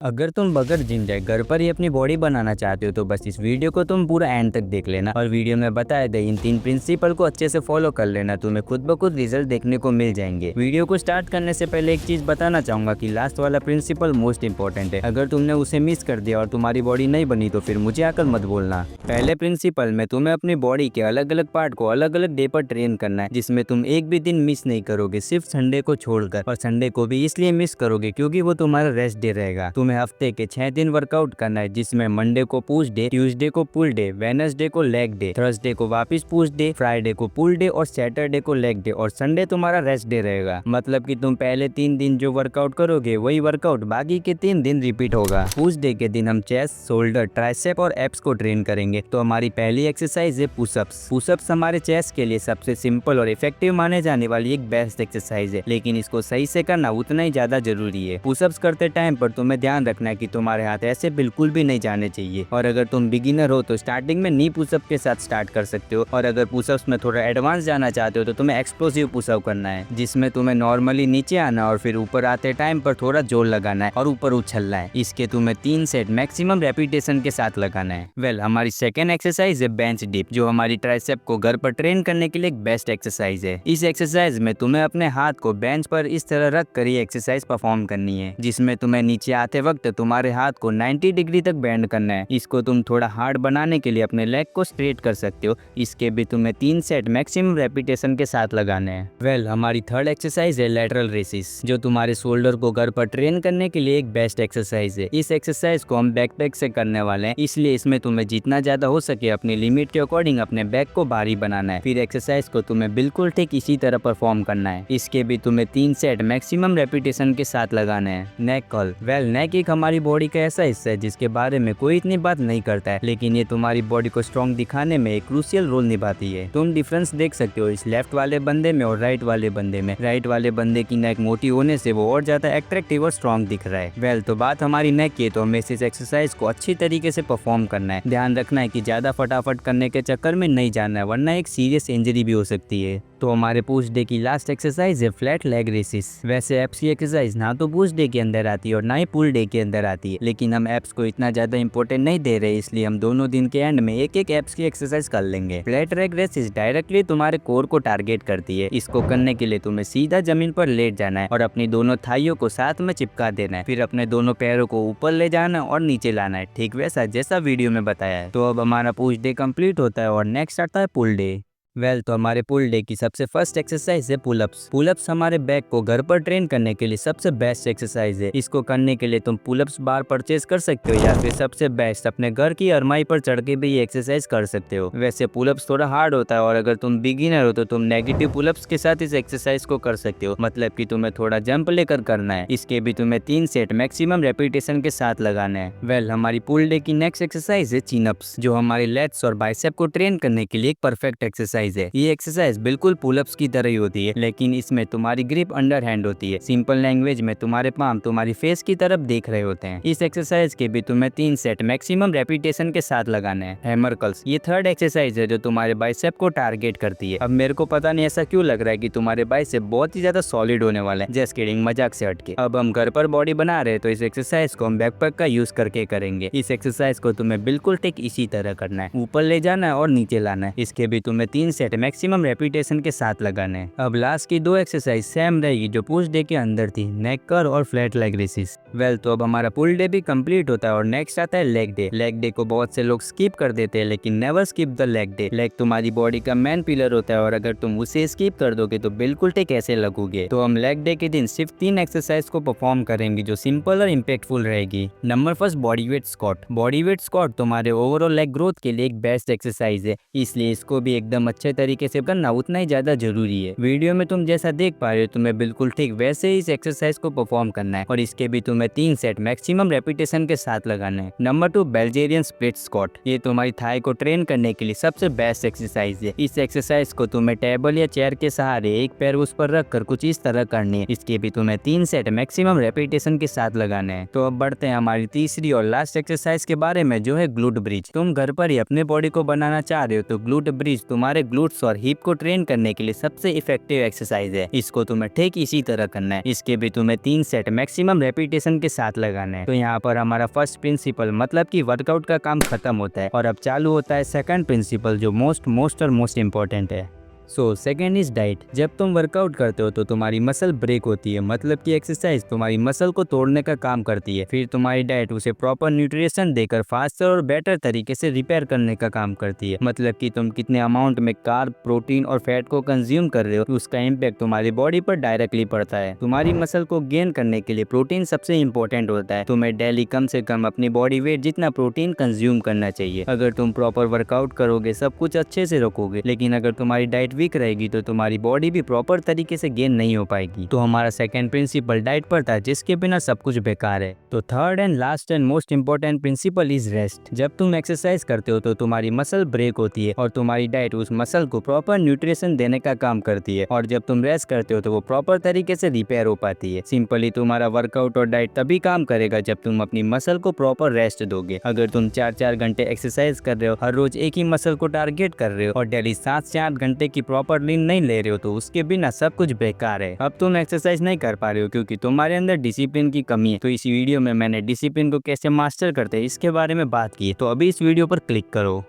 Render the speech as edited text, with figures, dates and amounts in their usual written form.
अगर तुम बगैर जिम जाए घर पर ही अपनी बॉडी बनाना चाहते हो तो बस इस वीडियो को तुम पूरा एंड तक देख लेना और वीडियो में बताए गए इन 3 प्रिंसिपल को अच्छे से फॉलो कर लेना। तुम्हें खुद ब खुद रिजल्ट देखने को मिल जाएंगे। वीडियो को स्टार्ट करने से पहले एक चीज बताना चाहूंगा कि लास्ट वाला प्रिंसिपल मोस्ट इंपॉर्टेंट है। अगर तुमने उसे मिस कर दिया और तुम्हारी बॉडी नहीं बनी तो फिर मुझे आकर मत बोलना। पहले प्रिंसिपल में तुम्हें अपनी बॉडी के अलग अलग पार्ट को अलग अलग डे पर ट्रेन करना है, जिसमें तुम एक भी दिन मिस नहीं करोगे, सिर्फ संडे को छोड़कर। और संडे को भी इसलिए मिस करोगे क्योंकि वो तुम्हारा रेस्ट डे रहेगा। तुम्हें हफ्ते के 6 दिन वर्कआउट करना है, जिसमें मंडे को पुश डे, ट्यूसडे को पुल डे, वेडनेसडे को लेग डे, थर्सडे को वापस पुश डे, फ्राइडे को पुल डे और सैटरडे को लेग डे और संडे तुम्हारा रेस्ट डे रहेगा। मतलब कि तुम पहले 3 दिन जो वर्कआउट करोगे वही वर्कआउट बाकी के 3 दिन रिपीट होगा। पुश डे के दिन हम चेस्ट, शोल्डर, ट्राइसेप और एप्स को ट्रेन करेंगे। तो हमारी पहली एक्सरसाइज है पुशअप्स। पुशअप्स हमारे चेस्ट के लिए सबसे सिंपल और इफेक्टिव माने जाने वाली एक बेस्ट एक्सरसाइज है, लेकिन इसको सही से करना उतना ही ज्यादा जरूरी है। पुशअप्स करते टाइम पर तुम्हें ध्यान रखना है कि तुम्हारे हाथ ऐसे बिल्कुल भी नहीं जाने चाहिए। और अगर तुम बिगिनर हो तो स्टार्टिंग में नी पुशअप के साथ स्टार्ट कर सकते हो, और अगर पुशअप्स में थोड़ा एडवांस जाना चाहते हो तो तुम्हें एक्सप्लोसिव पुशअप करना है, जिसमें तुम्हें नॉर्मली नीचे आना और फिर ऊपर आते टाइम पर थोड़ा जोर लगाना है और ऊपर उछलना है। इसके तुम्हें 3 सेट मैक्सिमम रेपिटेशन के साथ लगाना है। हमारी सेकेंड एक्सरसाइज है बेंच डिप, जो हमारी ट्राइसेप को घर पर ट्रेन करने के लिए एक बेस्ट एक्सरसाइज है। इस एक्सरसाइज में तुम्हें अपने हाथ को बेंच पर इस तरह रख कर ये एक्सरसाइज परफॉर्म करनी है, जिसमें तुम्हें नीचे आते वक्त तुम्हारे हाथ को 90 डिग्री तक बेंड करना है। इसको तुम थोड़ा हार्ड बनाने के लिए अपने लेग को स्ट्रेट कर सकते हो। इसके भी तुम्हें 3 सेट मैक्सिमम रेपिटेशन के साथ लगाने हैं। हमारी थर्ड एक्सरसाइज है लैटरल रेसिस, जो तुम्हारे शोल्डर को घर पर ट्रेन करने के लिए एक बेस्ट एक्सरसाइज है। इस एक्सरसाइज को हम बैकपैक से करने वाले हैं, इसलिए इसमें तुम्हें जितना ज्यादा हो सके अपनी लिमिट के अकॉर्डिंग अपने बैक को भारी बनाना है। फिर एक्सरसाइज को तुम्हें बिल्कुल ठीक इसी तरह परफॉर्म करना है। इसके भी तुम्हें 3 सेट मैक्सिमम रेपिटेशन के साथ लगाने हैं। नेक कर्ल। नेक एक हमारी बॉडी का ऐसा हिस्सा है जिसके बारे में कोई इतनी बात नहीं करता है, लेकिन ये तुम्हारी बॉडी को स्ट्रॉन्ग दिखाने में एक क्रूशियल रोल निभाती है। तुम डिफरेंस देख सकते हो इस लेफ्ट वाले बंदे में और राइट वाले बंदे में। राइट वाले बंदे की नेक मोटी होने से वो और ज्यादा अट्रैक्टिव और स्ट्रॉन्ग दिख रहा है। तो बात हमारी नेक की है, तो हमें इस एक्सरसाइज को अच्छी तरीके से परफॉर्म करना है। ध्यान रखना है कि ज्यादा फटाफट करने के चक्कर में नहीं जाना है, वरना एक सीरियस इंजरी भी हो सकती है। तो हमारे पुश डे की लास्ट एक्सरसाइज है फ्लैट लेग रेसिस। वैसे एप्स की एक्सरसाइज ना तो पुश डे के अंदर आती है और ना ही पुल डे के अंदर आती है, लेकिन हम एप्स को इतना ज्यादा इंपॉर्टेंट नहीं दे रहे, इसलिए हम दोनों दिन के एंड में एक एक एप्स की एक्सरसाइज कर लेंगे। फ्लैट लेग रेसिस डायरेक्टली तुम्हारे कोर को टारगेट करती है। इसको करने के लिए तुम्हें सीधा जमीन पर लेट जाना है और अपनी दोनों थाइयों को साथ में चिपका देना है। फिर अपने दोनों पैरों को ऊपर ले जाना और नीचे लाना है, ठीक वैसा जैसा वीडियो में बताया है। तो अब हमारा पुश डे कंप्लीट होता है और नेक्स्ट आता है पुल डे। तो हमारे पुल डे की सबसे फर्स्ट एक्सरसाइज है पुलअप्स। पुलअप्स हमारे बैक को घर पर ट्रेन करने के लिए सबसे बेस्ट एक्सरसाइज है। इसको करने के लिए तुम पुलअप्स बार परचेज कर सकते हो या फिर सबसे बेस्ट अपने घर की अरमाई पर चढ़ के भी ये एक्सरसाइज कर सकते हो। वैसे पुलअप्स थोड़ा हार्ड होता है और अगर तुम बिगिनर हो तो तुम नेगेटिव पुलअप्स के साथ इस एक्सरसाइज को कर सकते हो, मतलब कि तुम्हें थोड़ा जंप लेकर करना है। इसके भी तुम्हें 3 सेट मैक्सिमम रेपिटेशन के साथ लगाना है। हमारी पुल डे की नेक्स्ट एक्सरसाइज है चिन अप्स, जो हमारे लेट्स और बाइसेप को ट्रेन करने के लिए एक परफेक्ट एक्सरसाइज है। ये एक्सरसाइज बिल्कुल पुलअप्स की तरह ही होती है, लेकिन इसमें तुम्हारी ग्रिप अंडर हैंड होती है। सिंपल लैंग्वेज में तुम्हारे पाम तुम्हारी फेस की तरफ देख रहे होते हैं। इस एक्सरसाइज के भी तुम्हें 3 सेट मैक्सिमम रेपिटेशन के साथ लगाना है। हैमर कर्ल्स, ये थर्ड एक्सरसाइज है जो तुम्हारे बाइसेप को टारगेट करती है। अब मेरे को पता नहीं ऐसा क्यों लग रहा है कि तुम्हारे बाइसेप बहुत ही ज्यादा सॉलिड होने वाले हैं। जस्ट किडिंग, मजाक से हटके। अब हम घर पर बॉडी बना रहे हैं तो इस एक्सरसाइज को हम बैकपैक का यूज करके करेंगे। इस एक्सरसाइज को तुम्हें बिल्कुल ठीक इसी तरह करना है, ऊपर ले जाना है और नीचे लाना है। इसके भी तुम्हें 3 सेट मैक्सिमम रेपिटेशन के साथ लगाने हैं। अब लास्ट की 2 एक्सरसाइज सेम रहेगी जो पुश डे के अंदर थी, नेक कर्ल और फ्लैट लेग रेसिस। तो अब हमारा पुल डे भी कंप्लीट होता है और नेक्स्ट आता है लेग डे। लेग डे को बहुत से लोग स्किप कर देते हैं, लेकिन never skip the leg day. Leg तुम्हारी बॉडी का मेन पिलर होता है और अगर तुम उसे स्किप कर दोगे तो बिल्कुल ठीक ऐसे लगोगे। तो हम लेग डे के दिन सिर्फ 3 एक्सरसाइज को परफॉर्म करेंगे जो सिंपल और इम्पैक्टफुल रहेगी। Number first, body weight squat. Body weight squat तुम्हारे ओवरऑल लेग ग्रोथ के लिए एक बेस्ट एक्सरसाइज है, इसलिए इसको भी एकदम अच्छे तरीके से करना उतना ही ज्यादा जरूरी है। वीडियो में तुम जैसा देख पा रहे हो तुम्हें बिल्कुल ठीक वैसे ही इस एक्सरसाइज को परफॉर्म करना है और इसके भी तुम्हें 3 सेट मैक्सिमम रेपिटेशन के साथ लगाना है। Number 2, Bulgarian split squat. ये तुम्हारी थाई को ट्रेन करने के लिए सबसे बेस्ट एक्सरसाइज है। इस एक्सरसाइज को तुम्हें टेबल या चेयर के सहारे एक पैर उस पर रख कर कुछ इस तरह करनी है। इसके भी तुम्हें 3 सेट मैक्सिमम रेपिटेशन के साथ लगाने हैं। तो अब बढ़ते हैं हमारी तीसरी और लास्ट एक्सरसाइज के बारे में, जो है ग्लूट ब्रिज। तुम घर पर ही अपने बॉडी को बनाना चाह रहे हो तो ग्लूट ब्रिज तुम्हारे ग्लूट्स और हिप को ट्रेन करने के लिए सबसे इफेक्टिव एक्सरसाइज है। इसको तुम्हें ठीक इसी तरह करना है। इसके भी तुम्हें 3 सेट मैक्सिमम रेपिटेशन के साथ लगाना है। तो यहाँ पर हमारा फर्स्ट प्रिंसिपल मतलब कि वर्कआउट का काम खत्म होता है और अब चालू होता है सेकंड प्रिंसिपल जो मोस्ट इम्पोर्टेंट है। Second is diet. जब तुम वर्कआउट करते हो तो तुम्हारी मसल ब्रेक होती है, मतलब कि एक्सरसाइज तुम्हारी मसल को तोड़ने का काम करती है। फिर तुम्हारी डाइट उसे प्रॉपर न्यूट्रिशन देकर फास्टर और बेटर तरीके से रिपेयर करने का काम करती है। मतलब कि तुम कितने अमाउंट में कार्ब, प्रोटीन और फैट को कंज्यूम कर रहे हो, उसका इम्पैक्ट तुम्हारी बॉडी पर डायरेक्टली पड़ता है। तुम्हारी मसल को गेन करने के लिए प्रोटीन सबसे इंपॉर्टेंट होता है। तुम्हें डेली कम से कम अपनी बॉडी वेट जितना प्रोटीन कंज्यूम करना चाहिए। अगर तुम प्रॉपर वर्कआउट करोगे, सब कुछ अच्छे से रखोगे, लेकिन अगर तुम्हारी डाइट वीक रहेगी तो तुम्हारी बॉडी भी प्रॉपर तरीके से गेन नहीं हो पाएगी। तो हमारा सेकंड प्रिंसिपल डाइट पर था, जिसके बिना सब कुछ बेकार है। तो third and last and most important principle is rest. जब तुम एक्सरसाइज करते हो तो तुम्हारी मसल ब्रेक होती है और तुम्हारी डाइट उस मसल को प्रॉपर न्यूट्रिशन देने का काम करती है। और जब तुम रेस्ट करते हो तो वो प्रॉपर तरीके से रिपेयर हो पाती है। सिंपली तुम्हारा वर्कआउट और डाइट तभी काम करेगा जब तुम अपनी मसल को प्रॉपर रेस्ट दोगे। अगर तुम 4-4 घंटे एक्सरसाइज कर रहे हो, हर रोज एक ही मसल को टारगेट कर रहे हो और डेली 7 से 8 घंटे की प्रॉपर नींद नहीं ले रहे हो, तो उसके बिना सब कुछ बेकार है। अब तुम एक्सरसाइज नहीं कर पा रहे हो क्योंकि तुम्हारे अंदर डिसिप्लिन की कमी है। तो इस वीडियो में मैंने डिसिप्लिन को कैसे मास्टर करते हैं इसके बारे में बात की है, तो अभी इस वीडियो पर क्लिक करो।